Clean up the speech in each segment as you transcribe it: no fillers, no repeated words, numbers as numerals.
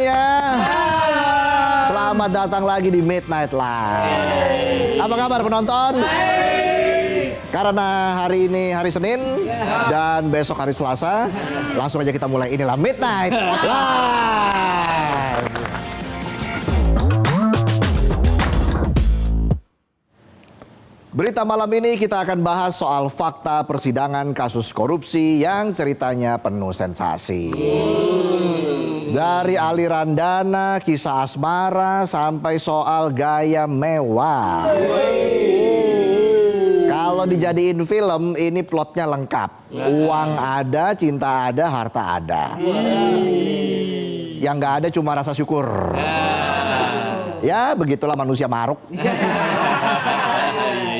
semuanya. Selamat datang lagi di Midnight Live. Apa kabar penonton? Karena hari ini hari Senin dan besok hari Selasa, langsung aja kita mulai. Inilah Midnight Live. Berita malam ini kita akan bahas soal fakta persidangan kasus korupsi yang ceritanya penuh sensasi. Dari aliran dana, kisah asmara, sampai soal gaya mewah. Kalau dijadiin film, ini plotnya lengkap. Uang ada, cinta ada, harta ada. Yang nggak ada cuma rasa syukur. Ya, begitulah manusia maruk.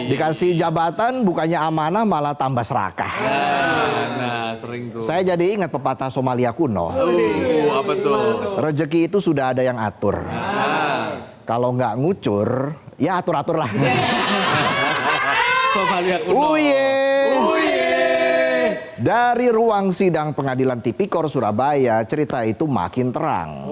Dikasih jabatan bukannya amanah malah tambah serakah. Nah, sering tuh. Saya jadi ingat pepatah Somalia kuno. Apa tuh? Rezeki itu sudah ada yang atur. Kalau nggak ngucur, ya atur-atur lah. Somalia kuno. Dari ruang sidang pengadilan Tipikor Surabaya, cerita itu makin terang.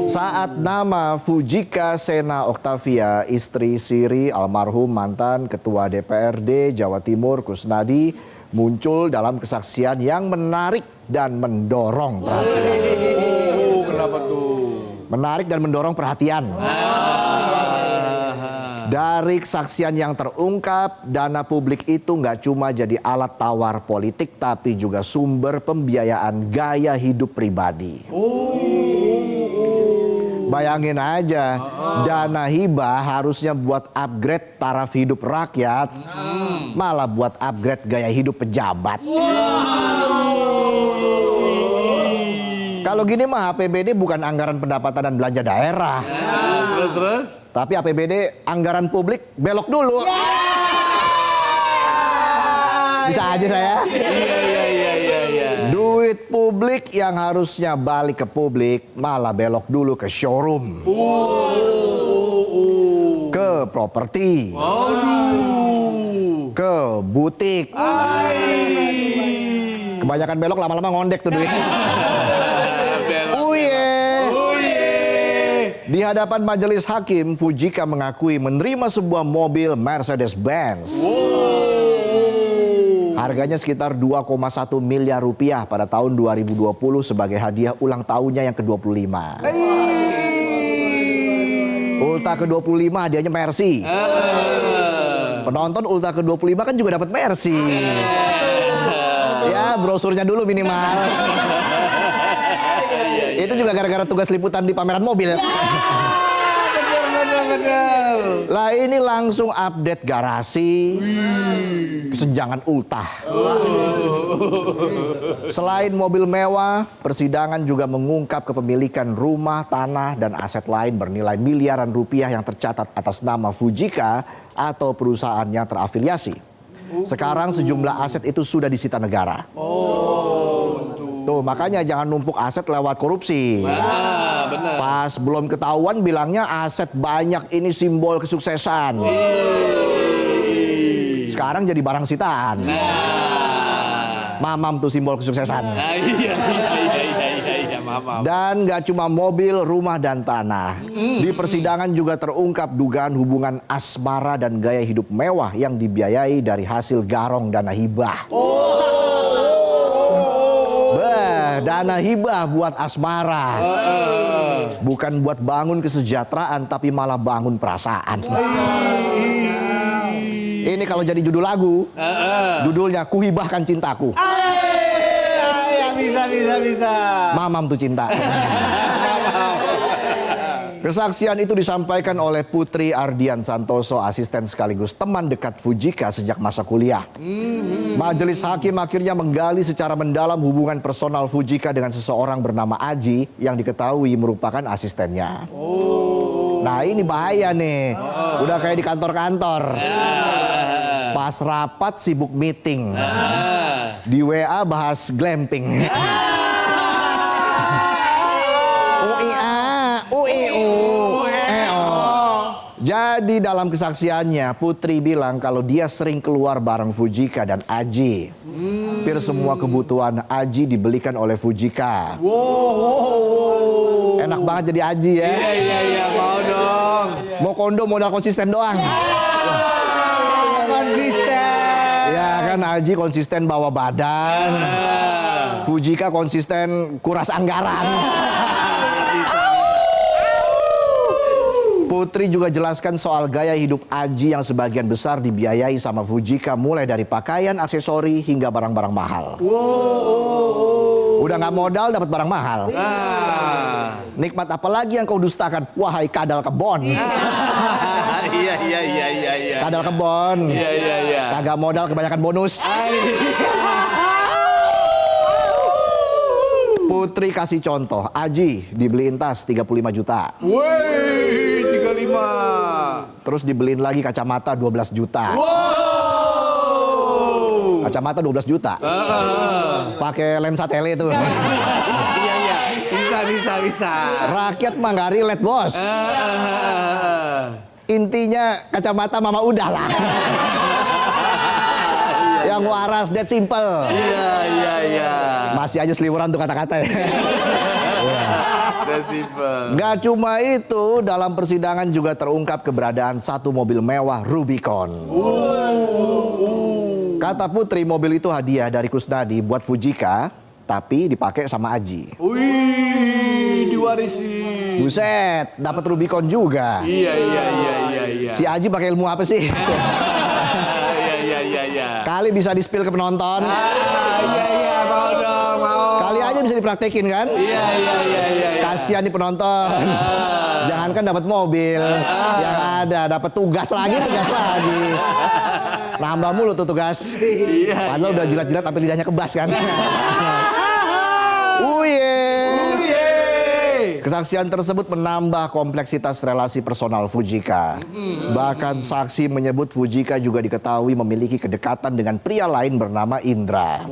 Saat nama Fujika Sena Octavia, istri Siri almarhum mantan Ketua DPRD Jawa Timur Kusnadi, muncul dalam kesaksian yang menarik dan mendorong perhatian. Kenapa tuh? Menarik dan mendorong perhatian. Dari kesaksian yang terungkap, dana publik itu nggak cuma jadi alat tawar politik, tapi juga sumber pembiayaan gaya hidup pribadi. Bayangin aja, dana hibah harusnya buat upgrade taraf hidup rakyat, malah buat upgrade gaya hidup pejabat. Kalau gini mah APBD bukan anggaran pendapatan dan belanja daerah. Terus? Tapi APBD anggaran publik belok dulu. Bisa aja saya. Iya. Duit publik yang harusnya balik ke publik malah belok dulu ke showroom. Ke properti. Ke butik. Kebanyakan belok lama-lama ngondek tuh duit. Di hadapan majelis hakim, Fujika mengakui menerima sebuah mobil Mercedes-Benz. Harganya sekitar 2,1 miliar rupiah pada tahun 2020 sebagai hadiah ulang tahunnya yang ke-25. Ulta ke-25 hadiahnya Mercy. Penonton Ulta ke-25 kan juga dapat Mercy. Ya, brosurnya dulu minimal. Itu juga gara-gara tugas liputan di pameran mobil. Bener. Lah ini langsung update garasi. Kesenjangan ultah. Selain mobil mewah, persidangan juga mengungkap kepemilikan rumah, tanah, dan aset lain bernilai miliaran rupiah yang tercatat atas nama Fujika atau perusahaan yang terafiliasi. Sekarang sejumlah aset itu sudah disita negara. Tuh, makanya jangan numpuk aset lewat korupsi. Benar. Pas belum ketahuan bilangnya aset banyak ini simbol kesuksesan. Sekarang jadi barang sitaan. Mamam tuh simbol kesuksesan. Iya, mamam. Dan gak cuma mobil, rumah, dan tanah. Di persidangan juga terungkap dugaan hubungan asmara dan gaya hidup mewah yang dibiayai dari hasil garong dana hibah. Dana hibah buat asmara. Bukan buat bangun kesejahteraan, tapi malah bangun perasaan. Ini kalau jadi judul lagu, judulnya Kuhibahkan Cintaku. Bisa. Mamam tuh cinta. Kesaksian itu disampaikan oleh Putri Ardian Santoso, asisten sekaligus teman dekat Fujika sejak masa kuliah. Majelis hakim akhirnya menggali secara mendalam hubungan personal Fujika dengan seseorang bernama Aji yang diketahui merupakan asistennya. Nah ini bahaya nih, udah kayak di kantor-kantor. Pas rapat sibuk meeting, di WA bahas glamping. Jadi dalam kesaksiannya Putri bilang kalau dia sering keluar bareng Fujika dan Aji. Hampir semua kebutuhan Aji dibelikan oleh Fujika. banget jadi Aji ya. Iya, mau dong. Mau kondo modal konsisten doang. Konsisten. Ya kan Aji konsisten bawa badan. Fujika konsisten kuras anggaran. Putri juga jelaskan soal gaya hidup Aji yang sebagian besar dibiayai sama Fujika, mulai dari pakaian, aksesori, hingga barang-barang mahal. Udah nggak modal dapat barang mahal. Nikmat apa lagi yang kau dustakan, wahai kadal kebon? Iya. Kadal kebon. Iya. Kagak modal kebanyakan bonus. Putri kasih contoh, Aji dibeliin tas 35 juta. Woi, 35. Terus dibeliin lagi kacamata 12 juta. Wow. Kacamata 12 juta. Pakai lensa tele itu. Iya. Bisa. Rakyat mah nggak relate, Bos. Intinya kacamata mama udah lah. Yang waras, that simple. Iya. Masih aja seliweran tuh kata-kata ya. Dan tipe. Gak cuma itu, dalam persidangan juga terungkap keberadaan satu mobil mewah Rubicon. Kata Putri, mobil itu hadiah dari Kusnadi buat Fujika, tapi dipakai sama Aji. Wih, diwarisi. Buset, dapat Rubicon juga. Iya. Si Aji pakai ilmu apa sih? Iya. Kali bisa di-spill ke penonton. Iya, mau dong, mau. Kali aja bisa dipraktekin kan? Iya. Kasihan nih penonton. Jangankan dapat mobil, yang ada dapat tugas lagi. Nambah mulu tuh tugas. Padahal udah jilat-jilat sampai lidahnya kebas kan. Kesaksian tersebut menambah kompleksitas relasi personal Fujika. Bahkan saksi menyebut Fujika juga diketahui memiliki kedekatan dengan pria lain bernama Indra.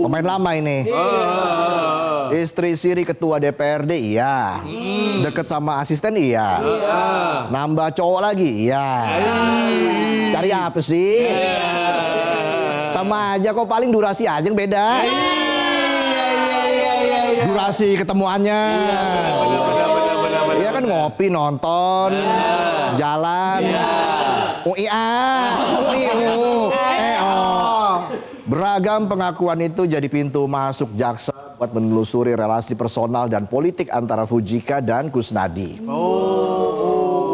Pemain lama ini. Istri siri ketua DPRD iya. Deket sama asisten iya. Nambah cowok lagi iya. Cari apa sih? Sama aja kok, paling durasi aja yang beda. Durasi ketemuannya. Iya kan, ngopi, nonton, jalan. Beragam pengakuan itu jadi pintu masuk jaksa buat menelusuri relasi personal dan politik antara Fujika dan Kusnadi.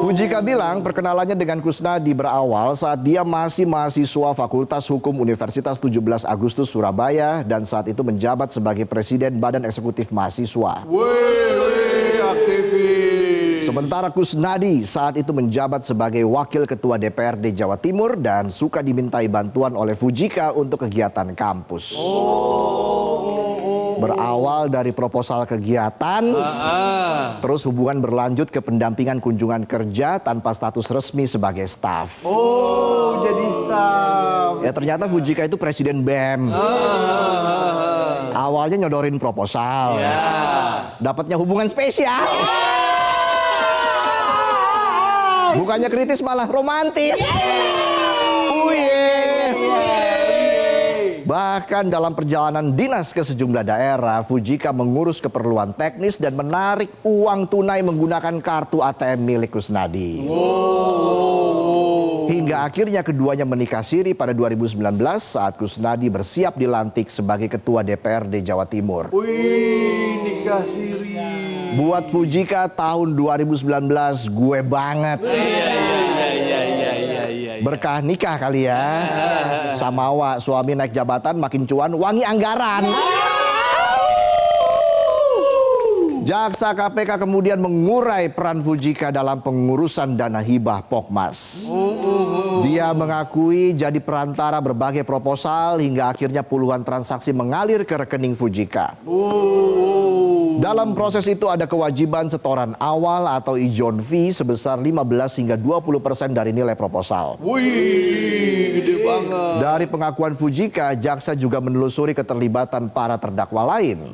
Fujika bilang perkenalannya dengan Kusnadi berawal saat dia masih mahasiswa Fakultas Hukum Universitas 17 Agustus Surabaya dan saat itu menjabat sebagai Presiden Badan Eksekutif Mahasiswa. Wih, aktivis. Sementara Kusnadi saat itu menjabat sebagai Wakil Ketua DPRD Jawa Timur dan suka dimintai bantuan oleh Fujika untuk kegiatan kampus. Berawal dari proposal kegiatan, terus hubungan berlanjut ke pendampingan kunjungan kerja tanpa status resmi sebagai staf. Oh, jadi staf. Ya ternyata Fujika itu presiden BEM. Awalnya nyodorin proposal, dapatnya hubungan spesial. Bukannya kritis malah romantis. Bahkan dalam perjalanan dinas ke sejumlah daerah, Fujika mengurus keperluan teknis dan menarik uang tunai menggunakan kartu ATM milik Kusnadi. Hingga akhirnya keduanya menikah siri pada 2019 saat Kusnadi bersiap dilantik sebagai Ketua DPRD Jawa Timur. Wih, nikah siri. Buat Fujika tahun 2019 gue banget. Berkah nikah kali ya. Samawa, suami naik jabatan makin cuan, wangi anggaran. Jaksa KPK kemudian mengurai peran Fujika dalam pengurusan dana hibah Pokmas. Dia mengakui jadi perantara berbagai proposal hingga akhirnya puluhan transaksi mengalir ke rekening Fujika. Dalam proses itu ada kewajiban setoran awal atau ijon fee sebesar 15 hingga 20% dari nilai proposal. Wih, gede banget. Dari pengakuan Fujika, jaksa juga menelusuri keterlibatan para terdakwa lain.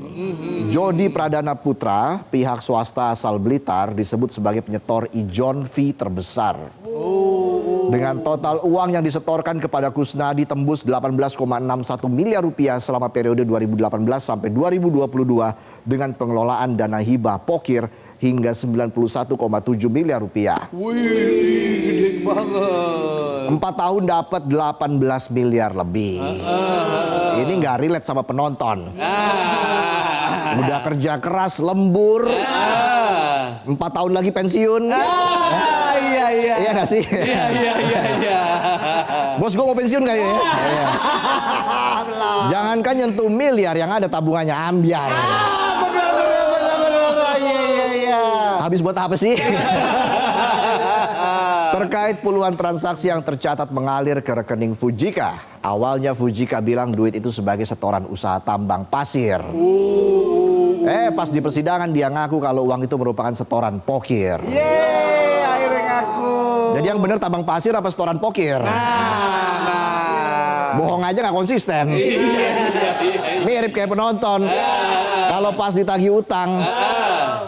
Jody Pradana Putra, pihak swasta asal Blitar, disebut sebagai penyetor ijon fee terbesar. Dengan total uang yang disetorkan kepada Kusnadi tembus 18,61 miliar rupiah selama periode 2018 sampai 2022, dengan pengelolaan dana hibah pokir hingga 91,7 miliar rupiah. Wih, gede banget. 4 tahun dapat 18 miliar lebih. Ini nggak relate sama penonton. Udah kerja keras, lembur. 4 tahun lagi pensiun. Iya. Iya nggak sih? Iya. Bos gue mau pensiun kali ya. Iya. Jangankan nyentuh miliar, yang ada tabungannya ambiar. Bener. Iya. Habis buat apa sih? Terkait puluhan transaksi yang tercatat mengalir ke rekening Fujika. Awalnya Fujika bilang duit itu sebagai setoran usaha tambang pasir. Pas di persidangan dia ngaku kalau uang itu merupakan setoran pokir. Yeay, akhirnya ngaku. Jadi yang bener tambang pasir apa setoran pokir? Nah. Bohong aja nggak konsisten. Mirip kayak penonton. Kalau pas ditagih utang,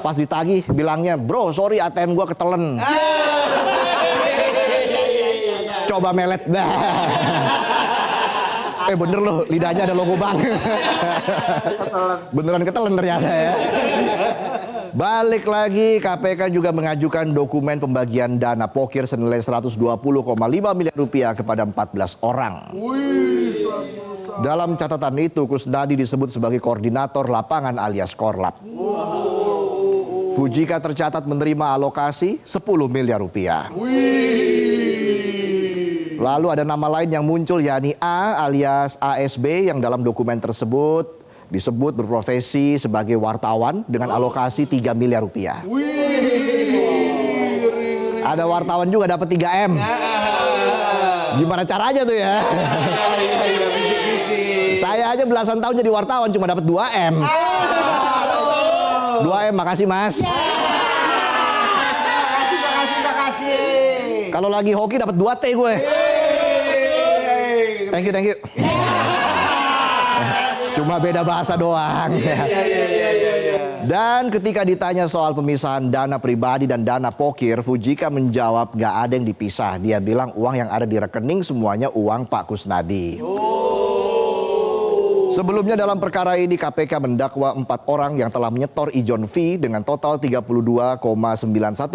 pas ditagih bilangnya, bro sorry ATM gua ketelen. Coba melet dah. Bener loh, lidahnya ada logo bank. Beneran ketelen ternyata ya. Balik lagi, KPK juga mengajukan dokumen pembagian dana pokir senilai 120,5 miliar rupiah kepada 14 orang. Dalam catatan itu, Kusnadi disebut sebagai koordinator lapangan alias Korlap. Fujika tercatat menerima alokasi 10 miliar rupiah. Lalu ada nama lain yang muncul yakni A alias ASB yang dalam dokumen tersebut disebut berprofesi sebagai wartawan dengan alokasi 3 miliar rupiah. Ada wartawan juga dapat 3M. Gimana caranya tuh ya? Saya aja belasan tahun jadi wartawan cuma dapat 2M. 2M, makasih Mas. Makasih. Kalau lagi hoki dapat 2T gue. Thank you. Cuma beda bahasa doang. Dan ketika ditanya soal pemisahan dana pribadi dan dana pokir, Fujika menjawab gak ada yang dipisah. Dia bilang uang yang ada di rekening semuanya uang Pak Kusnadi. Sebelumnya dalam perkara ini KPK mendakwa 4 orang yang telah menyetor ijon fee dengan total 32,91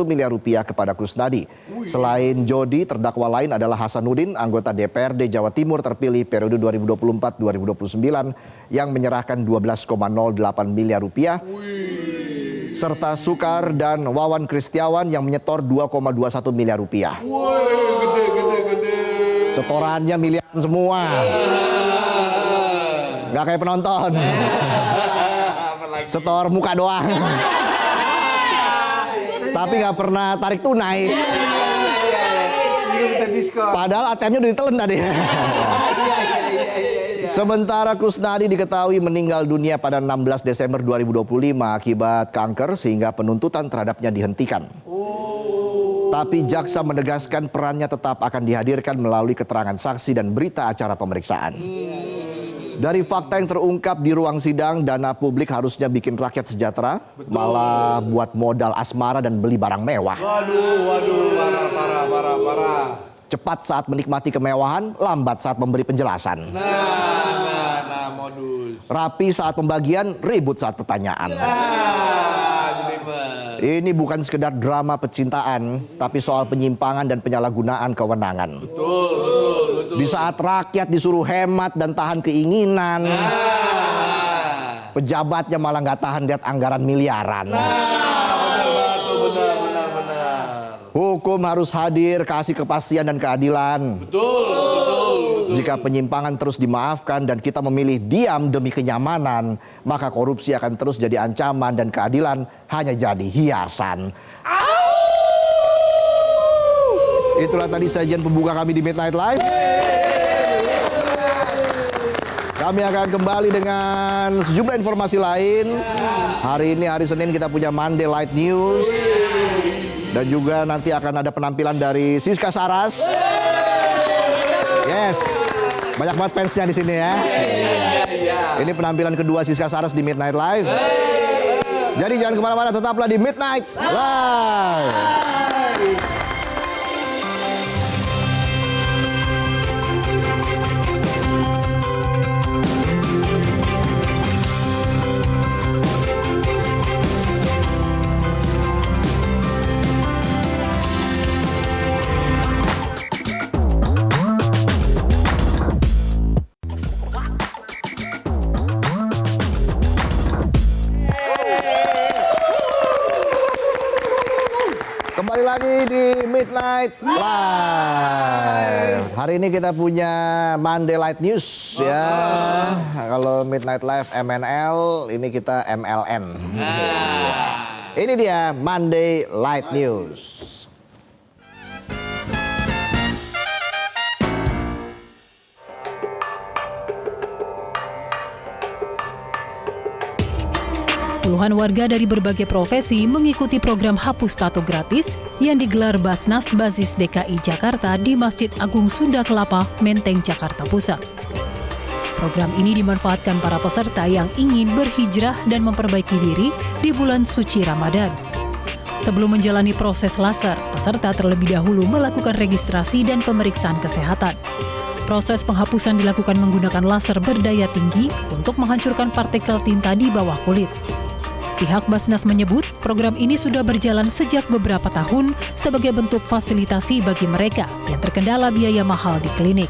miliar rupiah kepada Kusnadi. Selain Jody, terdakwa lain adalah Hasanuddin, anggota DPRD Jawa Timur terpilih periode 2024-2029 yang menyerahkan 12,08 miliar rupiah. Serta Sukar dan Wawan Kristiawan yang menyetor 2,21 miliar rupiah. Gede. Setorannya miliaran semua. Gak kayak penonton. Setor muka doang. Tapi gak pernah tarik tunai. Padahal ATM-nya udah ditelen tadi. Sementara Kusnadi diketahui meninggal dunia pada 16 Desember 2025 akibat kanker sehingga penuntutan terhadapnya dihentikan. Tapi jaksa menegaskan perannya tetap akan dihadirkan melalui keterangan saksi dan berita acara pemeriksaan. Dari fakta yang terungkap di ruang sidang, dana publik harusnya bikin rakyat sejahtera, malah buat modal asmara dan beli barang mewah. Waduh, parah. Cepat saat menikmati kemewahan, lambat saat memberi penjelasan. Nah, modus. Rapi saat pembagian, ribut saat pertanyaan. Ini bukan sekedar drama pecintaan, tapi soal penyimpangan dan penyalahgunaan kewenangan. Betul. Di saat rakyat disuruh hemat dan tahan keinginan, pejabatnya malah nggak tahan lihat anggaran miliaran. Benar. Hukum harus hadir, kasih kepastian dan keadilan. Betul. Jika penyimpangan terus dimaafkan dan kita memilih diam demi kenyamanan, maka korupsi akan terus jadi ancaman dan keadilan hanya jadi hiasan. Itulah tadi sajian pembuka kami di Midnight Live. Kami akan kembali dengan sejumlah informasi lain. Hari ini hari Senin kita punya Monday Light News. Dan juga nanti akan ada penampilan dari Siska Saras. Yes, banyak banget fansnya di sini ya. Ini penampilan kedua Siska Saras di Midnight Live. Jadi jangan kemana-mana, tetaplah di Midnight Live. kembali lagi di Midnight Live. Hari ini kita punya Monday Light News ya. Kalau Midnight Live MNL, ini kita MLN. Ini dia Monday Light News. Puluhan warga dari berbagai profesi mengikuti program Hapus Tato Gratis yang digelar Basnas Basis DKI Jakarta di Masjid Agung Sunda Kelapa, Menteng, Jakarta Pusat. Program ini dimanfaatkan para peserta yang ingin berhijrah dan memperbaiki diri di bulan suci Ramadan. Sebelum menjalani proses laser, peserta terlebih dahulu melakukan registrasi dan pemeriksaan kesehatan. Proses penghapusan dilakukan menggunakan laser berdaya tinggi untuk menghancurkan partikel tinta di bawah kulit. Pihak Basnas menyebut program ini sudah berjalan sejak beberapa tahun sebagai bentuk fasilitasi bagi mereka yang terkendala biaya mahal di klinik.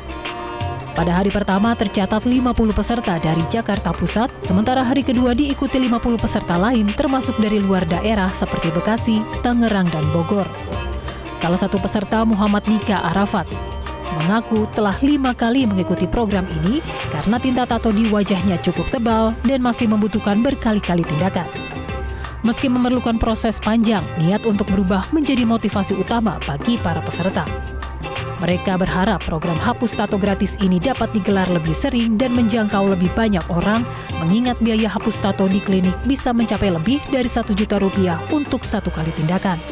Pada hari pertama tercatat 50 peserta dari Jakarta Pusat, sementara hari kedua diikuti 50 peserta lain termasuk dari luar daerah seperti Bekasi, Tangerang, dan Bogor. Salah satu peserta Muhammad Nika Arafat mengaku telah 5 kali mengikuti program ini karena tinta tato di wajahnya cukup tebal dan masih membutuhkan berkali-kali tindakan. Meski memerlukan proses panjang, niat untuk berubah menjadi motivasi utama bagi para peserta. Mereka berharap program Hapus Tato Gratis ini dapat digelar lebih sering dan menjangkau lebih banyak orang, mengingat biaya hapus tato di klinik bisa mencapai lebih dari Rp1 juta untuk 1 kali tindakan.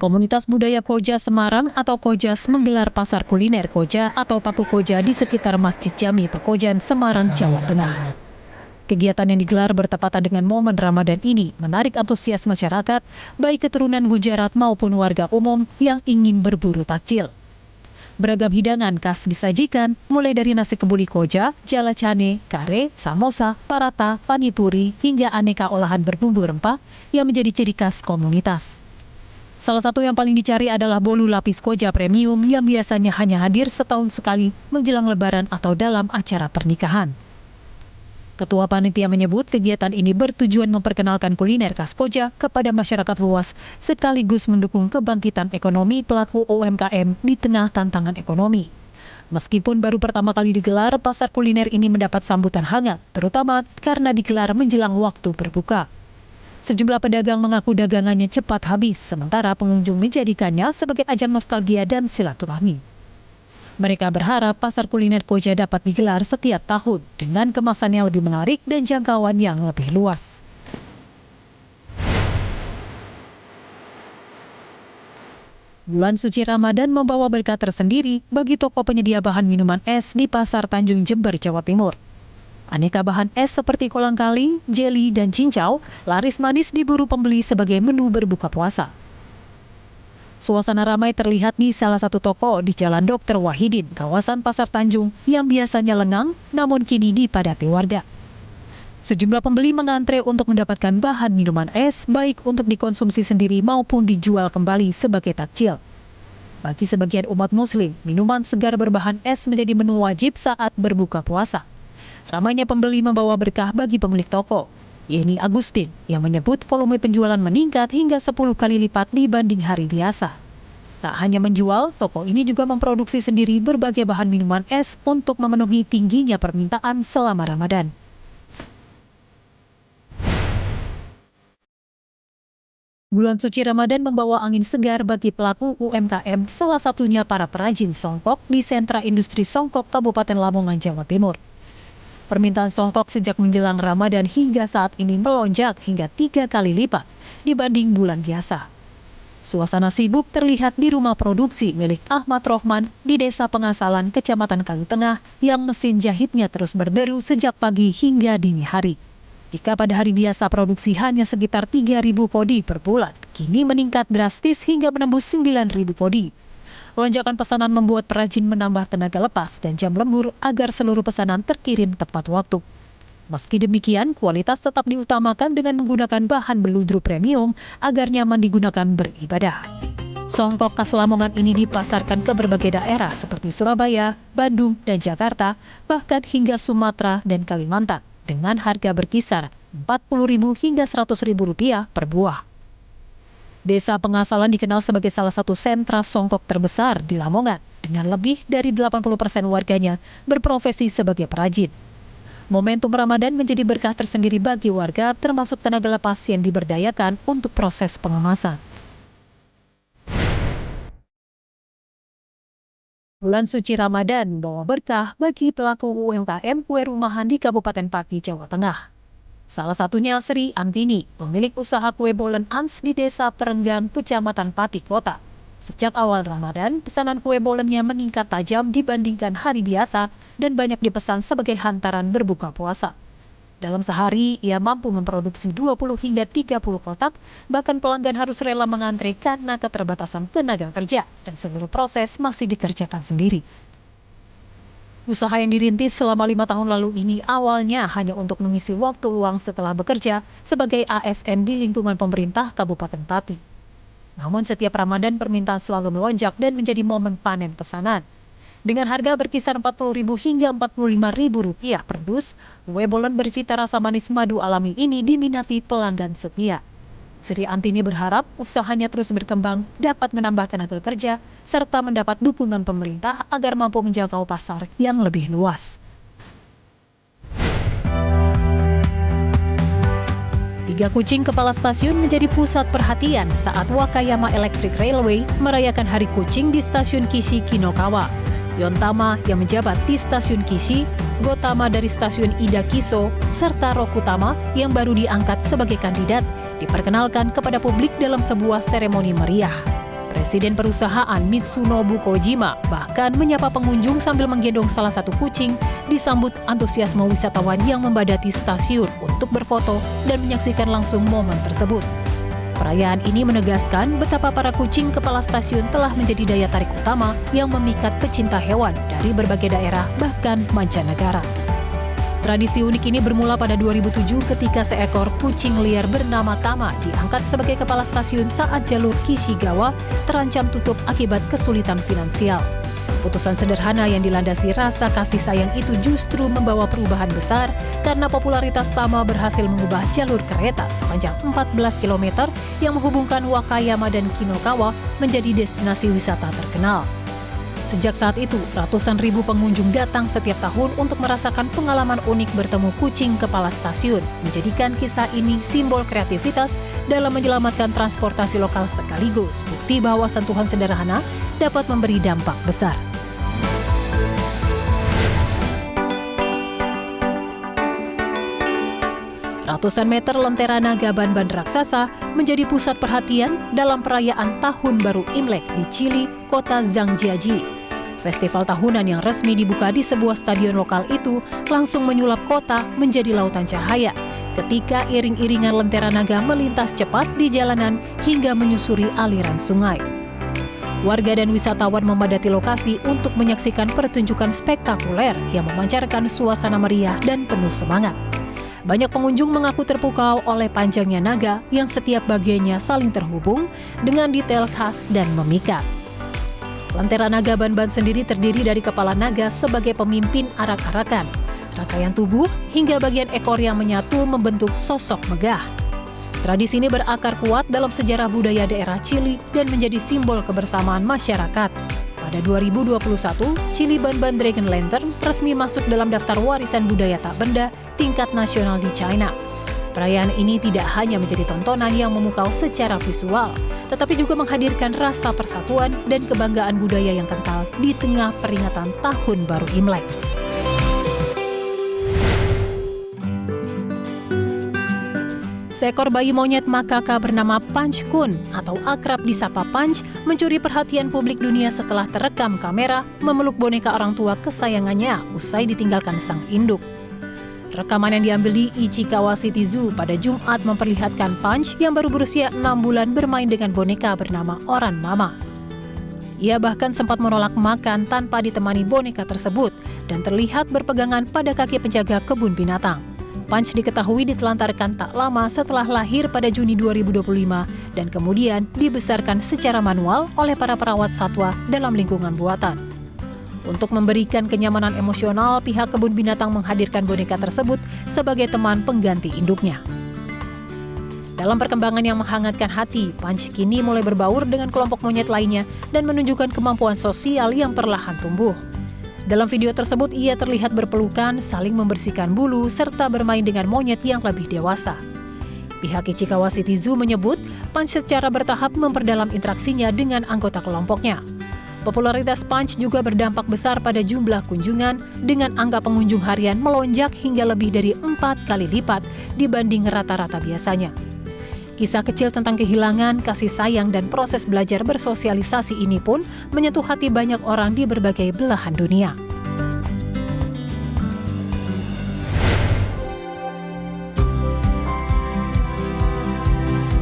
Komunitas Budaya Koja Semarang atau Kojas menggelar pasar kuliner Koja atau Paku Koja di sekitar Masjid Jami Pekojan, Semarang, Jawa Tengah. Kegiatan yang digelar bertepatan dengan momen Ramadan ini menarik antusias masyarakat, baik keturunan Gujarat maupun warga umum yang ingin berburu takjil. Beragam hidangan khas disajikan, mulai dari nasi kebuli Koja, jalacane, kare, samosa, parata, panipuri, hingga aneka olahan berbumbu rempah yang menjadi ciri khas komunitas. Salah satu yang paling dicari adalah bolu lapis Koja premium yang biasanya hanya hadir setahun sekali menjelang Lebaran atau dalam acara pernikahan. Ketua Panitia menyebut kegiatan ini bertujuan memperkenalkan kuliner khas Koja kepada masyarakat luas sekaligus mendukung kebangkitan ekonomi pelaku UMKM di tengah tantangan ekonomi. Meskipun baru pertama kali digelar, pasar kuliner ini mendapat sambutan hangat, terutama karena digelar menjelang waktu berbuka. Sejumlah pedagang mengaku dagangannya cepat habis, sementara pengunjung menjadikannya sebagai ajang nostalgia dan silaturahmi. Mereka berharap pasar kuliner Koja dapat digelar setiap tahun dengan kemasan yang lebih menarik dan jangkauan yang lebih luas. Bulan suci Ramadan membawa berkah tersendiri bagi toko penyedia bahan minuman es di Pasar Tanjung Jember, Jawa Timur. Aneka bahan es seperti kolang kaling, jeli, dan cincau laris manis diburu pembeli sebagai menu berbuka puasa. Suasana ramai terlihat di salah satu toko di Jalan Dr. Wahidin, kawasan Pasar Tanjung, yang biasanya lengang namun kini dipadati warga. Sejumlah pembeli mengantre untuk mendapatkan bahan minuman es, baik untuk dikonsumsi sendiri maupun dijual kembali sebagai takjil. Bagi sebagian umat muslim, minuman segar berbahan es menjadi menu wajib saat berbuka puasa. Ramainya pembeli membawa berkah bagi pemilik toko, yaitu Agustin, yang menyebut volume penjualan meningkat hingga 10 kali lipat dibanding hari biasa. Tak hanya menjual, toko ini juga memproduksi sendiri berbagai bahan minuman es untuk memenuhi tingginya permintaan selama Ramadan. Bulan suci Ramadan membawa angin segar bagi pelaku UMKM, salah satunya para perajin songkok di sentra industri songkok Kabupaten Lamongan, Jawa Timur. Permintaan songkok sejak menjelang Ramadan hingga saat ini melonjak hingga 3 kali lipat dibanding bulan biasa. Suasana sibuk terlihat di rumah produksi milik Ahmad Rohman di Desa Pengasalan, Kecamatan Kalitengah, yang mesin jahitnya terus berderu sejak pagi hingga dini hari. Jika pada hari biasa produksi hanya sekitar 3.000 kodi per bulan, kini meningkat drastis hingga menembus 9.000 kodi. Lonjakan pesanan membuat perajin menambah tenaga lepas dan jam lembur agar seluruh pesanan terkirim tepat waktu. Meski demikian, kualitas tetap diutamakan dengan menggunakan bahan beludru premium agar nyaman digunakan beribadah. Songkok khas Lamongan ini dipasarkan ke berbagai daerah seperti Surabaya, Bandung, dan Jakarta, bahkan hingga Sumatera dan Kalimantan, dengan harga berkisar Rp40.000 hingga Rp100.000 per buah. Desa Pengasalan dikenal sebagai salah satu sentra songkok terbesar di Lamongan, dengan lebih dari 80% warganya berprofesi sebagai perajin. Momentum Ramadan menjadi berkah tersendiri bagi warga, termasuk tenaga lepas yang diberdayakan untuk proses pengemasan. Bulan suci Ramadan membawa berkah bagi pelaku UMKM kue rumahan di Kabupaten Pati, Jawa Tengah. Salah satunya Sri Antini, pemilik usaha kue bolen Ans di Desa Perenggan, Kecamatan Pati Kota. Sejak awal Ramadan, pesanan kue bolennya meningkat tajam dibandingkan hari biasa dan banyak dipesan sebagai hantaran berbuka puasa. Dalam sehari, ia mampu memproduksi 20 hingga 30 kotak, bahkan pelanggan harus rela mengantre karena keterbatasan tenaga kerja, dan seluruh proses masih dikerjakan sendiri. Usaha yang dirintis selama 5 tahun lalu ini awalnya hanya untuk mengisi waktu luang setelah bekerja sebagai ASN di lingkungan pemerintah Kabupaten Pati. Namun setiap Ramadan permintaan selalu melonjak dan menjadi momen panen pesanan. Dengan harga berkisar Rp40.000 hingga Rp45.000 per dus, kue bolen bercita rasa manis madu alami ini diminati pelanggan setia. Sri Antini berharap usahanya terus berkembang, dapat menambah tenaga kerja, serta mendapat dukungan pemerintah agar mampu menjangkau pasar yang lebih luas. 3 kucing kepala stasiun menjadi pusat perhatian saat Wakayama Electric Railway merayakan Hari Kucing di stasiun Kishi Kinokawa. Yontama yang menjabat di stasiun Kishi, Gotama dari stasiun Ida Kiso, serta Rokutama yang baru diangkat sebagai kandidat diperkenalkan kepada publik dalam sebuah seremoni meriah. Presiden perusahaan Mitsunobu Kojima bahkan menyapa pengunjung sambil menggendong salah satu kucing, disambut antusiasme wisatawan yang membadati stasiun untuk berfoto dan menyaksikan langsung momen tersebut. Perayaan ini menegaskan betapa para kucing kepala stasiun telah menjadi daya tarik utama yang memikat pecinta hewan dari berbagai daerah bahkan mancanegara. Tradisi unik ini bermula pada 2007 ketika seekor kucing liar bernama Tama diangkat sebagai kepala stasiun saat jalur Kishigawa terancam tutup akibat kesulitan finansial. Putusan sederhana yang dilandasi rasa kasih sayang itu justru membawa perubahan besar karena popularitas Tama berhasil mengubah jalur kereta sepanjang 14 km yang menghubungkan Wakayama dan Kinokawa menjadi destinasi wisata terkenal. Sejak saat itu, ratusan ribu pengunjung datang setiap tahun untuk merasakan pengalaman unik bertemu kucing kepala stasiun, menjadikan kisah ini simbol kreativitas dalam menyelamatkan transportasi lokal sekaligus bukti bahwa sentuhan sederhana dapat memberi dampak besar. Ratusan meter lentera naga ban-ban raksasa menjadi pusat perhatian dalam perayaan Tahun Baru Imlek di Chili, kota Zhangjiajie. Festival tahunan yang resmi dibuka di sebuah stadion lokal itu langsung menyulap kota menjadi lautan cahaya ketika iring-iringan lentera naga melintas cepat di jalanan hingga menyusuri aliran sungai. Warga dan wisatawan memadati lokasi untuk menyaksikan pertunjukan spektakuler yang memancarkan suasana meriah dan penuh semangat. Banyak pengunjung mengaku terpukau oleh panjangnya naga yang setiap bagiannya saling terhubung dengan detail khas dan memikat. Lentera naga ban-ban sendiri terdiri dari kepala naga sebagai pemimpin arak-arakan, rangkaian tubuh hingga bagian ekor yang menyatu membentuk sosok megah. Tradisi ini berakar kuat dalam sejarah budaya daerah Chili dan menjadi simbol kebersamaan masyarakat. Pada 2021, Chili Ban-Ban Dragon Lantern resmi masuk dalam daftar warisan budaya tak benda tingkat nasional di China. Perayaan ini tidak hanya menjadi tontonan yang memukau secara visual, tetapi juga menghadirkan rasa persatuan dan kebanggaan budaya yang kental di tengah peringatan Tahun Baru Imlek. Seekor bayi monyet makaka bernama Punch Kun atau akrab disapa Punch mencuri perhatian publik dunia setelah terekam kamera memeluk boneka orang tua kesayangannya usai ditinggalkan sang induk. Rekaman yang diambil di Ichikawa City Zoo pada Jumat memperlihatkan Punch yang baru berusia 6 bulan bermain dengan boneka bernama Oran Mama. Ia bahkan sempat menolak makan tanpa ditemani boneka tersebut dan terlihat berpegangan pada kaki penjaga kebun binatang. Punch diketahui ditelantarkan tak lama setelah lahir pada Juni 2025 dan kemudian dibesarkan secara manual oleh para perawat satwa dalam lingkungan buatan. Untuk memberikan kenyamanan emosional, pihak kebun binatang menghadirkan boneka tersebut sebagai teman pengganti induknya. Dalam perkembangan yang menghangatkan hati, Punch kini mulai berbaur dengan kelompok monyet lainnya dan menunjukkan kemampuan sosial yang perlahan tumbuh. Dalam video tersebut, ia terlihat berpelukan, saling membersihkan bulu, serta bermain dengan monyet yang lebih dewasa. Pihak Ichikawa City Zoo menyebut, Punch secara bertahap memperdalam interaksinya dengan anggota kelompoknya. Popularitas Punch juga berdampak besar pada jumlah kunjungan, dengan angka pengunjung harian melonjak hingga lebih dari 4 kali lipat dibanding rata-rata biasanya. Kisah kecil tentang kehilangan, kasih sayang, dan proses belajar bersosialisasi ini pun menyentuh hati banyak orang di berbagai belahan dunia.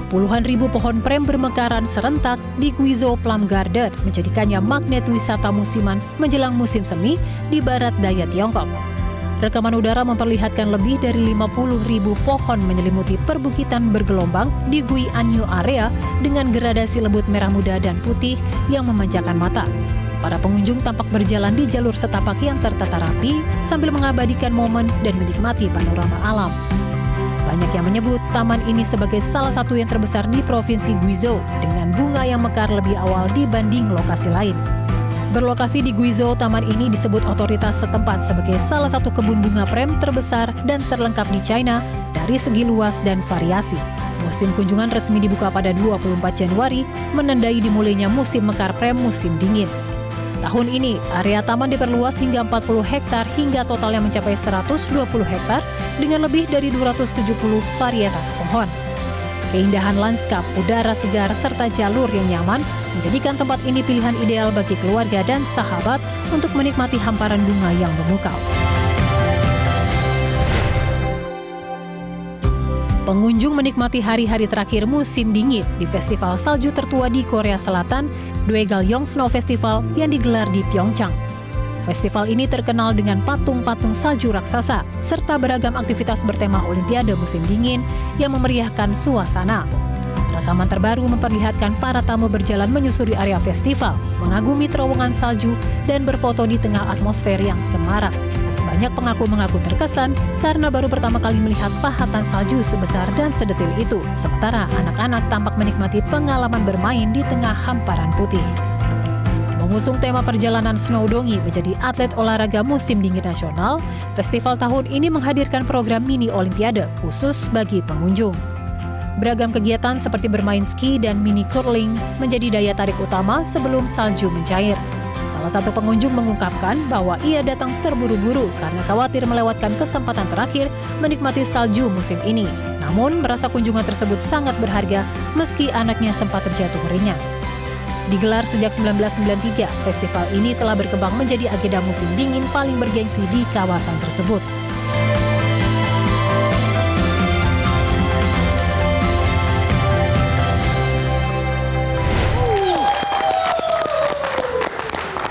Puluhan ribu pohon prem bermekaran serentak di Guizhou Plum Garden menjadikannya magnet wisata musiman menjelang musim semi di barat daya Tiongkok. Rekaman udara memperlihatkan lebih dari 50 ribu pohon menyelimuti perbukitan bergelombang di Guianyu area dengan gradasi lembut merah muda dan putih yang memanjakan mata. Para pengunjung tampak berjalan di jalur setapak yang tertata rapi sambil mengabadikan momen dan menikmati panorama alam. Banyak yang menyebut taman ini sebagai salah satu yang terbesar di Provinsi Guizhou dengan bunga yang mekar lebih awal dibanding lokasi lain. Berlokasi di Guizhou, taman ini disebut otoritas setempat sebagai salah satu kebun bunga prem terbesar dan terlengkap di China dari segi luas dan variasi. Musim kunjungan resmi dibuka pada 24 Januari, menandai dimulainya musim mekar prem musim dingin. Tahun ini, area taman diperluas hingga 40 hektar hingga totalnya mencapai 120 hektar dengan lebih dari 270 varietas pohon. Keindahan lanskap, udara segar, serta jalur yang nyaman menjadikan tempat ini pilihan ideal bagi keluarga dan sahabat untuk menikmati hamparan bunga yang memukau. Pengunjung menikmati hari-hari terakhir musim dingin di festival salju tertua di Korea Selatan, Daegalyeong Snow Festival yang digelar di Pyeongchang. Festival ini terkenal dengan patung-patung salju raksasa, serta beragam aktivitas bertema Olimpiade musim dingin yang memeriahkan suasana. Rekaman terbaru memperlihatkan para tamu berjalan menyusuri area festival, mengagumi terowongan salju, dan berfoto di tengah atmosfer yang semarak. Banyak mengaku terkesan karena baru pertama kali melihat pahatan salju sebesar dan sedetil itu, sementara anak-anak tampak menikmati pengalaman bermain di tengah hamparan putih. Mengusung tema perjalanan snow dongi menjadi atlet olahraga musim dingin nasional, festival tahun ini menghadirkan program mini olimpiade khusus bagi pengunjung. Beragam kegiatan seperti bermain ski dan mini curling menjadi daya tarik utama sebelum salju mencair. Salah satu pengunjung mengungkapkan bahwa ia datang terburu-buru karena khawatir melewatkan kesempatan terakhir menikmati salju musim ini. Namun merasa kunjungan tersebut sangat berharga meski anaknya sempat terjatuh ringan. Digelar sejak 1993, festival ini telah berkembang menjadi agenda musim dingin paling bergengsi di kawasan tersebut.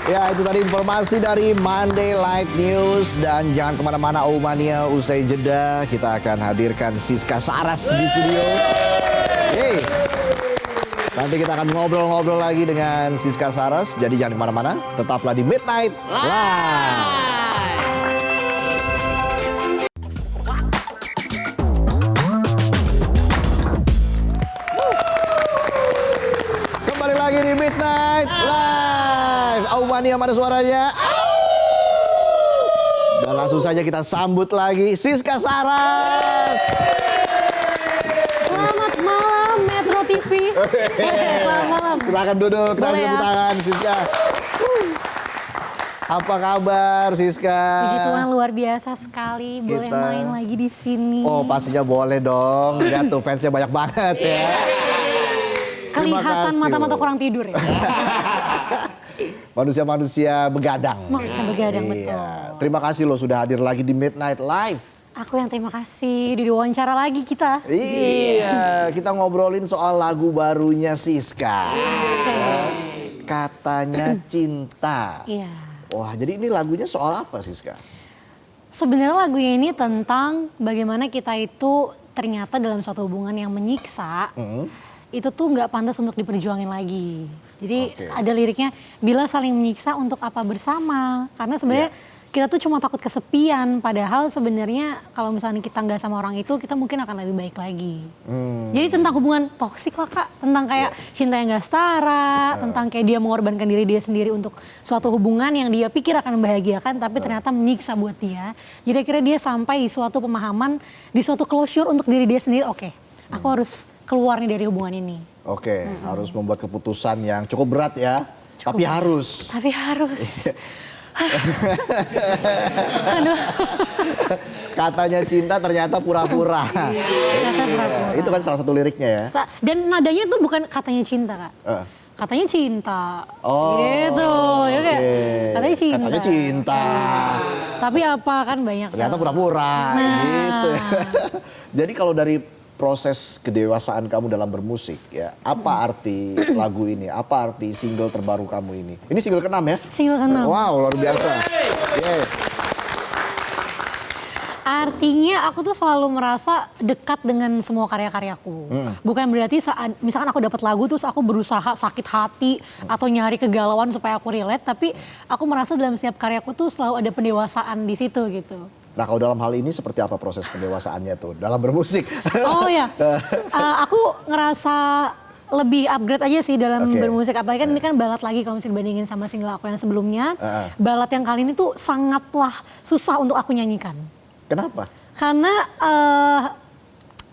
Ya, itu tadi informasi dari Monday Light News. Dan jangan kemana-mana Omania, usai jeda kita akan hadirkan Siska Saras di studio. Hey. Nanti kita akan ngobrol-ngobrol lagi dengan Siska Saras. Jadi jangan kemana-mana, tetaplah di Midnight Live. Kembali lagi di Midnight Live. Aumania, mana suaranya? Dan langsung saja kita sambut lagi Siska Saras. Selamat malam Metro TV. Selamat malam. Silakan duduk, kita Boleh tepuk ya? tangan Siska. Apa kabar Siska? Puji Tuhan luar biasa sekali, boleh Kita- main lagi di sini. Oh, pastinya boleh dong. Lihat tuh fansnya banyak banget ya. Terima Kelihatan kasih mata-mata loh. kurang tidur ya. Manusia-manusia begadang. Manusia begadang, Iya. betul. Terima kasih loh sudah hadir lagi di Midnight Live. Aku yang terima kasih, diwawancara lagi kita. Iya, kita ngobrolin soal lagu barunya Siska. Katanya cinta. Iya. Wah, jadi ini lagunya soal apa Siska? Sebenarnya lagunya ini tentang bagaimana kita itu ternyata dalam suatu hubungan yang menyiksa, itu tuh nggak pantas untuk diperjuangin lagi. Jadi Oke. ada liriknya, bila saling menyiksa untuk apa bersama. Karena sebenarnya kita tuh cuma takut kesepian, padahal sebenarnya kalau misalnya kita nggak sama orang itu, kita mungkin akan lebih baik lagi. Jadi tentang hubungan toksik lah Kak, tentang kayak cinta yang gak setara, tentang kayak dia mengorbankan diri dia sendiri untuk suatu hubungan yang dia pikir akan membahagiakan, tapi ternyata menyiksa buat dia. Jadi akhirnya dia sampai di suatu pemahaman, di suatu closure untuk diri dia sendiri, oke, aku harus keluar nih dari hubungan ini. Oke, harus membuat keputusan yang cukup berat ya. Tapi harus. Tapi harus. Aduh. Katanya cinta ternyata pura-pura. Kata pura-pura. Itu kan salah satu liriknya ya. Dan nadanya tuh bukan katanya cinta Kak. Katanya cinta. Oh, Gitu. Ya kayak katanya cinta. Katanya cinta. Tapi apa kan banyak. Ternyata tuh. pura-pura Nah. gitu ya. Jadi kalau dari proses kedewasaan kamu dalam bermusik ya, apa arti lagu ini? Apa arti single terbaru kamu ini? Ini single ke-6 ya? Single ke-6. Wow, luar biasa. Yeah. Artinya aku tuh selalu merasa dekat dengan semua karya-karyaku. Bukan berarti saat misalkan aku dapat lagu terus aku berusaha sakit hati atau nyari kegalauan supaya aku relate, tapi aku merasa dalam setiap karyaku tuh selalu ada pendewasaan di situ gitu. Nah kalau dalam hal ini seperti apa proses pendewasaannya tuh dalam bermusik? Oh ya, aku ngerasa lebih upgrade aja sih dalam Oke. bermusik. Apalagi kan ini kan balad lagi kalau misalnya dibandingin sama single aku yang sebelumnya. Balad yang kali ini tuh sangatlah susah untuk aku nyanyikan. Kenapa? Karena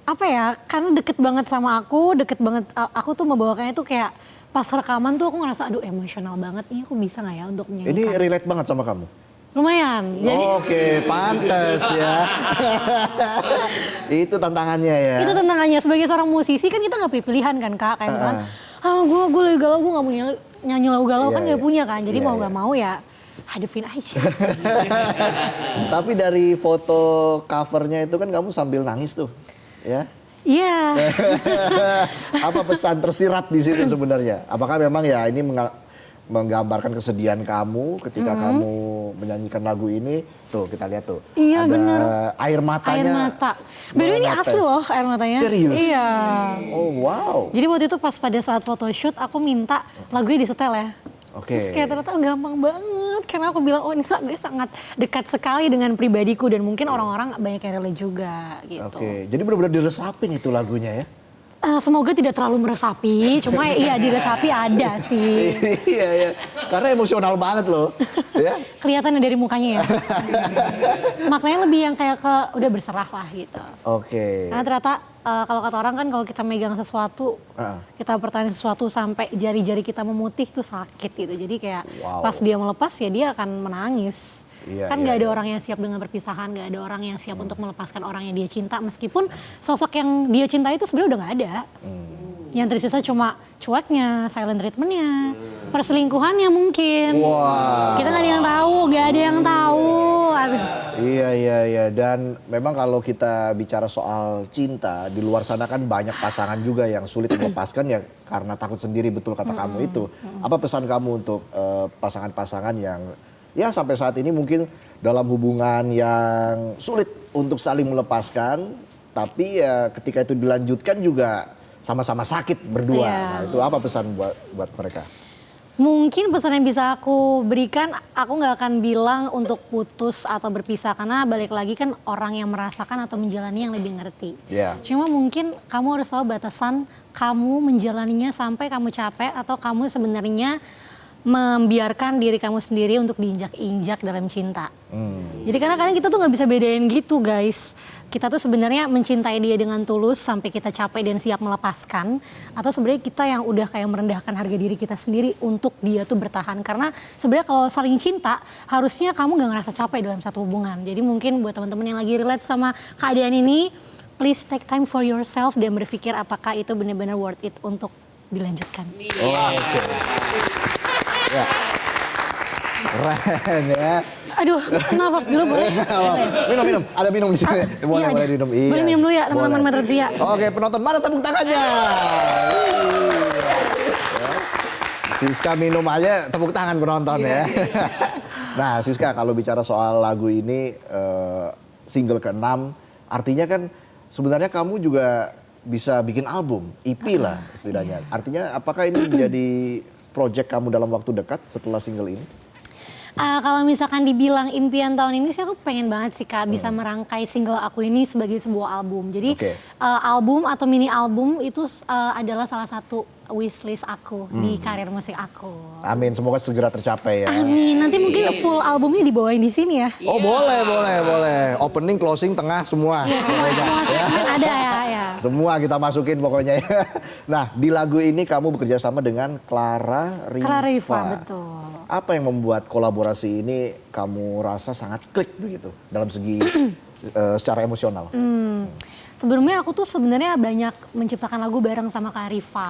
apa ya? Karena deket banget sama aku, deket banget. Aku tuh membawakannya tuh kayak pas rekaman tuh aku ngerasa aduh emosional banget. Ini aku bisa nggak ya untuk Ini menyanyikan? relate banget sama kamu? Lumayan. Jadi Oke, pantes ya. Itu tantangannya ya. itu tantangannya sebagai seorang musisi kan kita nggak punya pilihan kan Kak. Kayak misalkan, gue lagi galau, gue nggak punya nyanyi lagu galau Iya, kan nggak iya. punya kan. Jadi Iya, mau iya. nggak mau ya hadepin aja. Tapi dari foto covernya itu kan kamu sambil nangis tuh, ya? Iya. Apa pesan tersirat di situ sebenarnya? Apakah memang ya ini menggambarkan kesedihan kamu ketika kamu menyanyikan lagu ini? Tuh kita lihat tuh. Iya, ada bener. air matanya. Air mata. Baru ini menetes. asli loh air matanya. Serius? Iya. Oh wow. Jadi waktu itu pas pada saat photoshoot aku minta lagunya disetel ya. Oke. Terus kayak ternyata gampang banget karena aku bilang oh ini lagunya sangat dekat sekali dengan pribadiku dan mungkin orang-orang banyak yang relate juga gitu. Oke, jadi benar-benar diresapin itu lagunya ya? Semoga tidak terlalu meresapi, cuma iya diresapi ada sih. Iya ya, karena emosional banget loh. Ya. Kelihatan dari mukanya ya. Maknanya lebih yang kayak ke udah berserah lah gitu. Oke. Karena ternyata kalau kata orang kan kalau kita megang sesuatu, kita bertanya sesuatu sampai jari-jari kita memutih tuh sakit gitu. Jadi kayak Wow. pas dia melepas ya dia akan menangis. Iya, Kan iya, nggak ada iya. orang yang siap dengan perpisahan, nggak ada orang yang siap untuk melepaskan orang yang dia cinta. Meskipun sosok yang dia cinta itu sebenarnya udah nggak ada. Yang tersisa cuma cueknya, silent treatmentnya, perselingkuhannya mungkin. Wah. Kita nggak ada yang tahu, nggak ada yang tahu. Aduh. Iya. Dan memang kalau kita bicara soal cinta, di luar sana kan banyak pasangan juga yang sulit melepaskan ya karena takut sendiri, betul kata kamu itu. Apa pesan kamu untuk pasangan-pasangan yang ya sampai saat ini mungkin dalam hubungan yang sulit untuk saling melepaskan, tapi ya ketika itu dilanjutkan juga sama-sama sakit berdua. Iya. Nah, itu apa pesan buat mereka? Mungkin pesan yang bisa aku berikan, aku nggak akan bilang untuk putus atau berpisah karena balik lagi kan orang yang merasakan atau menjalani yang lebih ngerti. Iya. Cuma mungkin kamu harus tahu batasan kamu menjalaninya sampai kamu capek atau kamu sebenarnya membiarkan diri kamu sendiri untuk diinjak-injak dalam cinta. Jadi kadang-kadang kita tuh nggak bisa bedain gitu guys. Kita tuh sebenarnya mencintai dia dengan tulus sampai kita capek dan siap melepaskan. Atau sebenarnya kita yang udah kayak merendahkan harga diri kita sendiri untuk dia tuh bertahan. Karena sebenarnya kalau saling cinta harusnya kamu nggak ngerasa capek dalam satu hubungan. Jadi mungkin buat teman-teman yang lagi relate sama keadaan ini, please take time for yourself dan berpikir apakah itu benar-benar worth it untuk dilanjutkan. Oke. Ya. Keren ya. Aduh, nafas dulu boleh? Minum. Ada minum di sini. Boleh, Iya, boleh ada. minum. Boleh minum dulu ya, teman-teman boleh. Metro Tria. Oke, penonton mana tepuk tangannya? Siska minum aja, tepuk tangan penonton ya. Nah, Siska kalau bicara soal lagu ini single ke-6, artinya kan sebenarnya kamu juga bisa bikin album, EP lah istilahnya. Artinya apakah ini menjadi project kamu dalam waktu dekat setelah single ini? Kalau misalkan dibilang impian tahun ini sih aku pengen banget sih Kak bisa merangkai single aku ini sebagai sebuah album. Jadi Oke. album atau mini album itu adalah salah satu wishlist aku di karir musik aku. Amin, semoga segera tercapai ya. Amin, nanti mungkin full albumnya dibawain di sini ya. Oh boleh. Opening, closing, tengah semua. Iya, semua segmen ada ya. Semua kita masukin pokoknya ya. Nah, di lagu ini kamu bekerja sama dengan Clara Riva. Clara Riva, betul. Apa yang membuat kolaborasi ini kamu rasa sangat klik begitu dalam segi secara emosional? Sebelumnya aku tuh sebenarnya banyak menciptakan lagu bareng sama Kak Riva.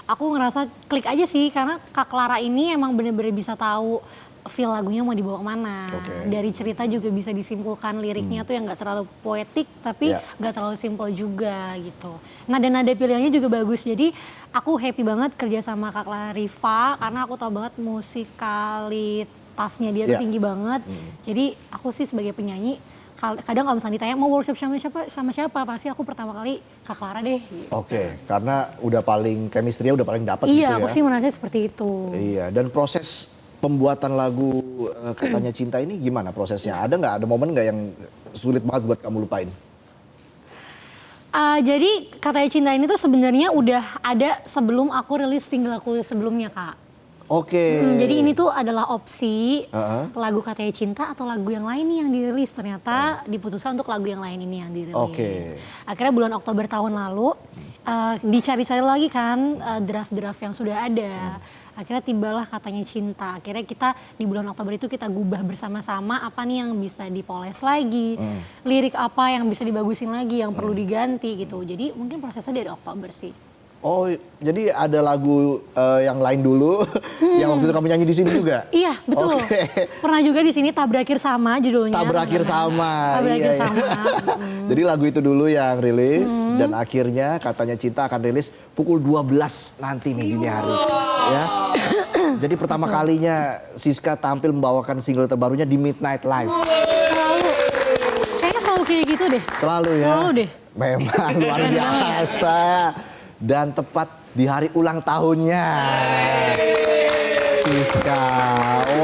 Aku ngerasa klik aja sih karena Kak Clara ini emang bener-bener bisa tahu feel lagunya mau dibawa kemana. Oke. Dari cerita juga bisa disimpulkan liriknya tuh yang gak terlalu poetik tapi gak terlalu simpel juga gitu. Nada-nada pilihannya juga bagus. Jadi aku happy banget kerja sama Kak Clara Riva karena aku tahu banget musikalitasnya dia tuh tinggi banget. Jadi aku sih sebagai penyanyi kadang kalau misalnya ditanya mau workshop sama siapa pasti aku pertama kali Kak Clara deh. Gitu. Oke, karena udah paling chemistry-nya udah paling dapat gitu ya. Iya, aku sih merasa seperti itu. Iya, dan proses pembuatan lagu Katanya Cinta ini gimana prosesnya? Ada momen nggak yang sulit banget buat kamu lupain? Jadi Katanya Cinta ini tuh sebenarnya udah ada sebelum aku rilis single aku sebelumnya Kak. Oke. Jadi ini tuh adalah opsi lagu Katanya Cinta atau lagu yang lain nih yang dirilis. Ternyata diputuskan untuk lagu yang lain ini yang dirilis. Oke. Akhirnya bulan Oktober tahun lalu dicari-cari lagi kan draft-draft yang sudah ada. Akhirnya tibalah Katanya Cinta. Akhirnya kita di bulan Oktober itu kita gubah bersama-sama apa nih yang bisa dipoles lagi. Lirik apa yang bisa dibagusin lagi, yang perlu diganti gitu. Jadi mungkin prosesnya dari Oktober sih. Oh, jadi ada lagu yang lain dulu, yang waktu itu kamu nyanyi di sini juga? Iya, betul. Oke. Pernah juga di sini Tak Berakhir Sama judulnya. Tak Berakhir Sama. Tak Berakhir Iya. Sama. Jadi lagu itu dulu yang rilis dan akhirnya Katanya Cinta akan rilis pukul 12 nanti nih dini hari. Ya. Jadi pertama kalinya Siska tampil membawakan single terbarunya di Midnight Live. Selalu. Kayaknya selalu kayak gitu deh. Selalu ya? Selalu deh. Memang luar biasa. Dan tepat di hari ulang tahunnya. Siska.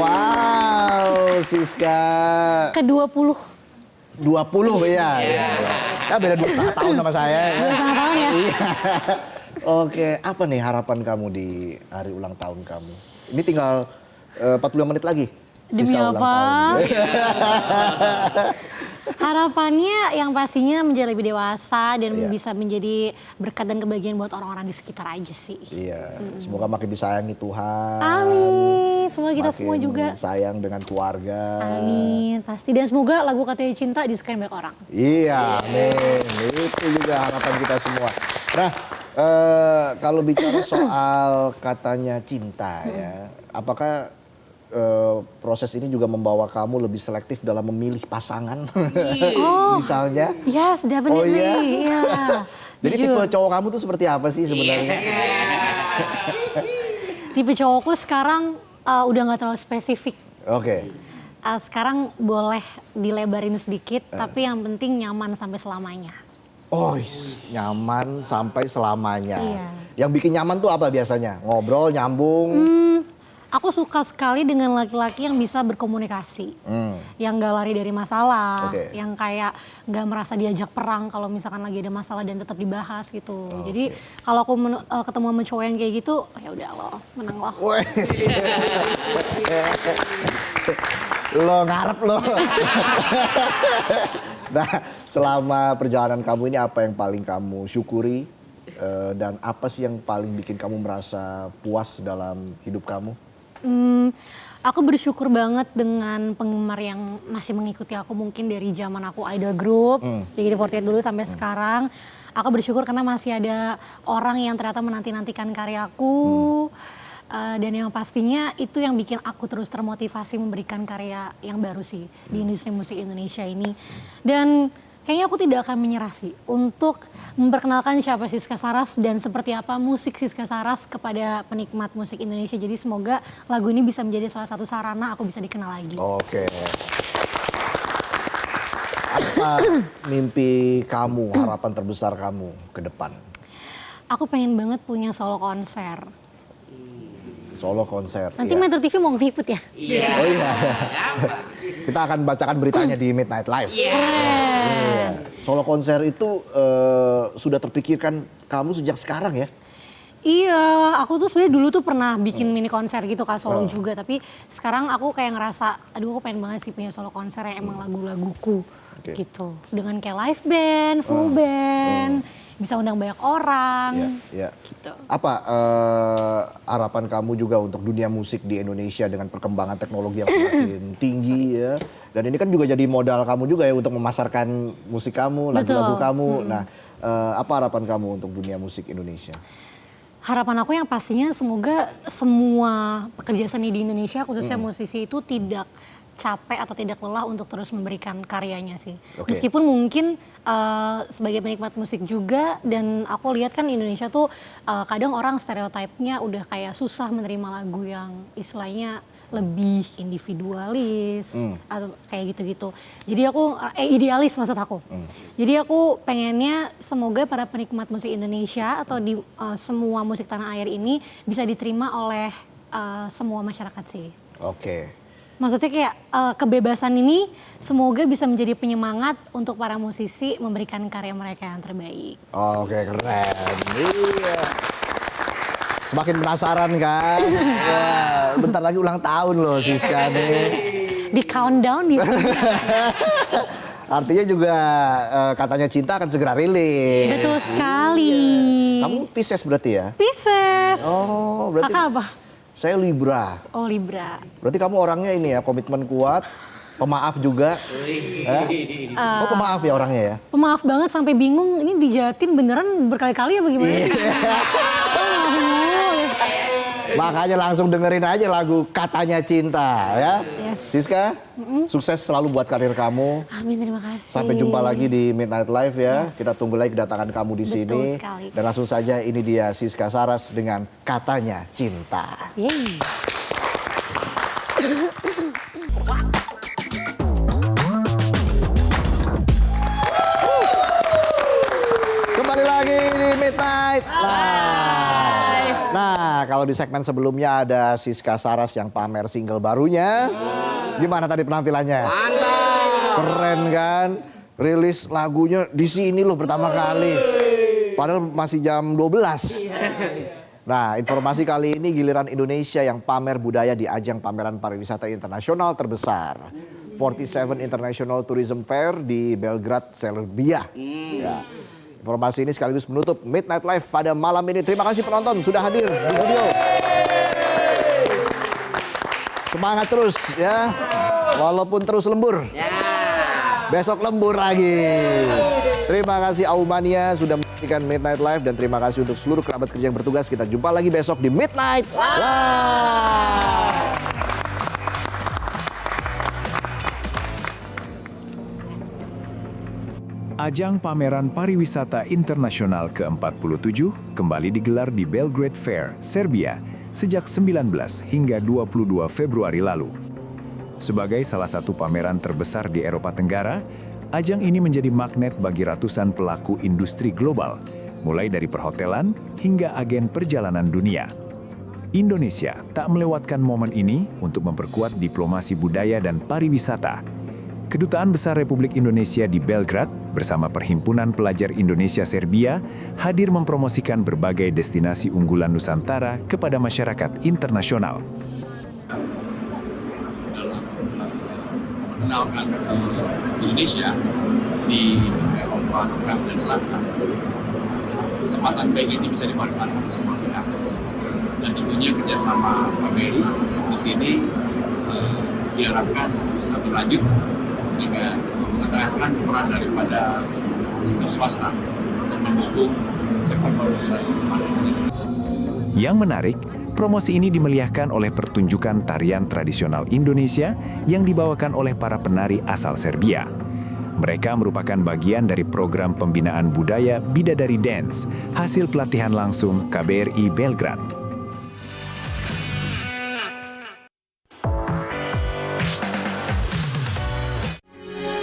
Wow, Siska. Ke-20. 20 ya. Ya beda 2,5 tahun sama saya. 2,5 tahun ya. Iya. Oke, apa nih harapan kamu di hari ulang tahun kamu? Ini tinggal 45 menit lagi. Demi Siska ulang apa? tahun. Harapannya yang pastinya menjadi lebih dewasa dan bisa menjadi berkat dan kebahagiaan buat orang-orang di sekitar aja sih. Iya, semoga makin disayangi Tuhan. Amin. Semoga kita Makin semua juga. sayang dengan keluarga. Amin. Pasti. Dan semoga lagu Katanya Cinta disukai banyak orang. Iya, amin. Itu juga harapan kita semua. Nah, kalau bicara soal Katanya Cinta ya, apakah proses ini juga membawa kamu lebih selektif dalam memilih pasangan? Misalnya? Yes, definitely. Oh iya? Iya. Jadi Jujur. tipe cowok kamu tuh seperti apa sih sebenarnya? Tipe cowokku sekarang udah gak terlalu spesifik. Oke. Sekarang boleh dilebarin sedikit, tapi yang penting nyaman sampai selamanya. Oh, nyaman sampai selamanya. Iya. Yang bikin nyaman tuh apa biasanya? Ngobrol, nyambung? Aku suka sekali dengan laki-laki yang bisa berkomunikasi, yang gak lari dari masalah, Oke. yang kayak gak merasa diajak perang kalau misalkan lagi ada masalah dan tetap dibahas gitu. Jadi kalau aku ketemu sama cowok yang kayak gitu, ya udah lo menang lo. Wes. Lo ngarep lo. Nah, selama perjalanan kamu ini apa yang paling kamu syukuri dan apa sih yang paling bikin kamu merasa puas dalam hidup kamu? Aku bersyukur banget dengan penggemar yang masih mengikuti aku mungkin dari zaman aku idol group, JKT48 dulu sampai sekarang. Aku bersyukur karena masih ada orang yang ternyata menanti-nantikan karyaku. Dan yang pastinya itu yang bikin aku terus termotivasi memberikan karya yang baru sih di industri musik Indonesia ini. Dan kayaknya aku tidak akan menyerah sih untuk memperkenalkan siapa Siska Saras dan seperti apa musik Siska Saras kepada penikmat musik Indonesia. Jadi semoga lagu ini bisa menjadi salah satu sarana aku bisa dikenal lagi. Oke. Apa mimpi kamu, harapan terbesar kamu ke depan? Aku pengen banget punya solo konser. Solo konser. Nanti iya. Metro TV mau ngeliput ya? Oh iya. Kita akan bacakan beritanya di Midnight Live. Iya. Solo konser itu sudah terpikirkan kamu sejak sekarang ya? Iya, aku tuh sebenarnya dulu tuh pernah bikin mini konser gitu Kak, solo juga. Tapi sekarang aku kayak ngerasa, aduh aku pengen banget sih punya solo konser yang emang lagu-laguku gitu. Dengan kayak live band, full band, bisa undang banyak orang. Iya. Gitu. Apa harapan kamu juga untuk dunia musik di Indonesia dengan perkembangan teknologi yang semakin tinggi ya? Dan ini kan juga jadi modal kamu juga ya untuk memasarkan musik kamu, lagu-lagu kamu. Nah, apa harapan kamu untuk dunia musik Indonesia? Harapan aku yang pastinya semoga semua pekerja seni di Indonesia, khususnya musisi itu tidak capek atau tidak lelah untuk terus memberikan karyanya sih. Oke. Meskipun mungkin sebagai penikmat musik juga, dan aku lihat kan Indonesia tuh kadang orang stereotipnya udah kayak susah menerima lagu yang istilahnya lebih individualis atau kayak gitu-gitu. Jadi aku idealis maksud aku. Jadi aku pengennya semoga para penikmat musik Indonesia atau di semua musik tanah air ini bisa diterima oleh semua masyarakat sih. Oke. Maksudnya kayak kebebasan ini semoga bisa menjadi penyemangat untuk para musisi memberikan karya mereka yang terbaik. Oke, keren. Iya. Semakin penasaran kan? Wah, bentar lagi ulang tahun loh Siska nih. Di countdown di Artinya juga katanya cinta akan segera rilis. Betul sekali. Kamu Pisces berarti ya? Pisces. Oh, berarti Kakak apa? saya Libra. Oh, Libra. Berarti kamu orangnya ini ya, komitmen kuat, pemaaf juga. Oh, pemaaf ya orangnya ya? Pemaaf banget sampai bingung ini di Jatin beneran berkali-kali ya bagaimana? Makanya langsung dengerin aja lagu Katanya Cinta ya. Yes. Siska, sukses selalu buat karir kamu. Amin, terima kasih. Sampai jumpa lagi di Midnight Live ya. Kita tunggu lagi kedatangan kamu di Betul sini. sekali. Dan langsung saja ini dia Siska Saras dengan Katanya Cinta. Yeay. Kembali lagi di Midnight Live. Nah, kalau di segmen sebelumnya ada Siska Saras yang pamer single barunya. Gimana tadi penampilannya? Mantap. Keren kan? Rilis lagunya di sini loh pertama kali. Padahal masih jam 12. Nah, informasi kali ini giliran Indonesia yang pamer budaya di ajang pameran pariwisata internasional terbesar. 47 International Tourism Fair di Belgrade, Serbia. Ya. Informasi ini sekaligus menutup Midnight Live pada malam ini. Terima kasih penonton sudah hadir di studio. Semangat terus ya, walaupun terus lembur. Besok lembur lagi. Terima kasih Aumania sudah menyaksikan Midnight Live dan terima kasih untuk seluruh kerabat kerja yang bertugas. Kita jumpa lagi besok di Midnight Live. Ajang pameran pariwisata internasional ke-47 kembali digelar di Belgrade Fair, Serbia sejak 19 hingga 22 Februari lalu. Sebagai salah satu pameran terbesar di Eropa Tenggara, ajang ini menjadi magnet bagi ratusan pelaku industri global, mulai dari perhotelan hingga agen perjalanan dunia. Indonesia tak melewatkan momen ini untuk memperkuat diplomasi budaya dan pariwisata. Kedutaan Besar Republik Indonesia di Belgrade bersama Perhimpunan Pelajar Indonesia Serbia hadir mempromosikan berbagai destinasi unggulan Nusantara kepada masyarakat internasional. Mengenalkan Indonesia di Eropa Tengah dan Selatan. Kesempatan baik ini bisa dimanfaatkan oleh semua pihak. Dan tentunya kerjasama KBRI di sini diharapkan bisa berlanjut dengan mengetengahkan peran daripada sektor swasta untuk mendukung sektor pariwisata. Yang menarik, promosi ini dimeriahkan oleh pertunjukan tarian tradisional Indonesia yang dibawakan oleh para penari asal Serbia. Mereka merupakan bagian dari program pembinaan budaya Bidadari Dance, hasil pelatihan langsung KBRI Belgrade.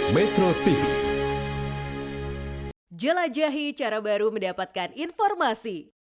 Metro TV, Jelajahi cara baru mendapatkan informasi.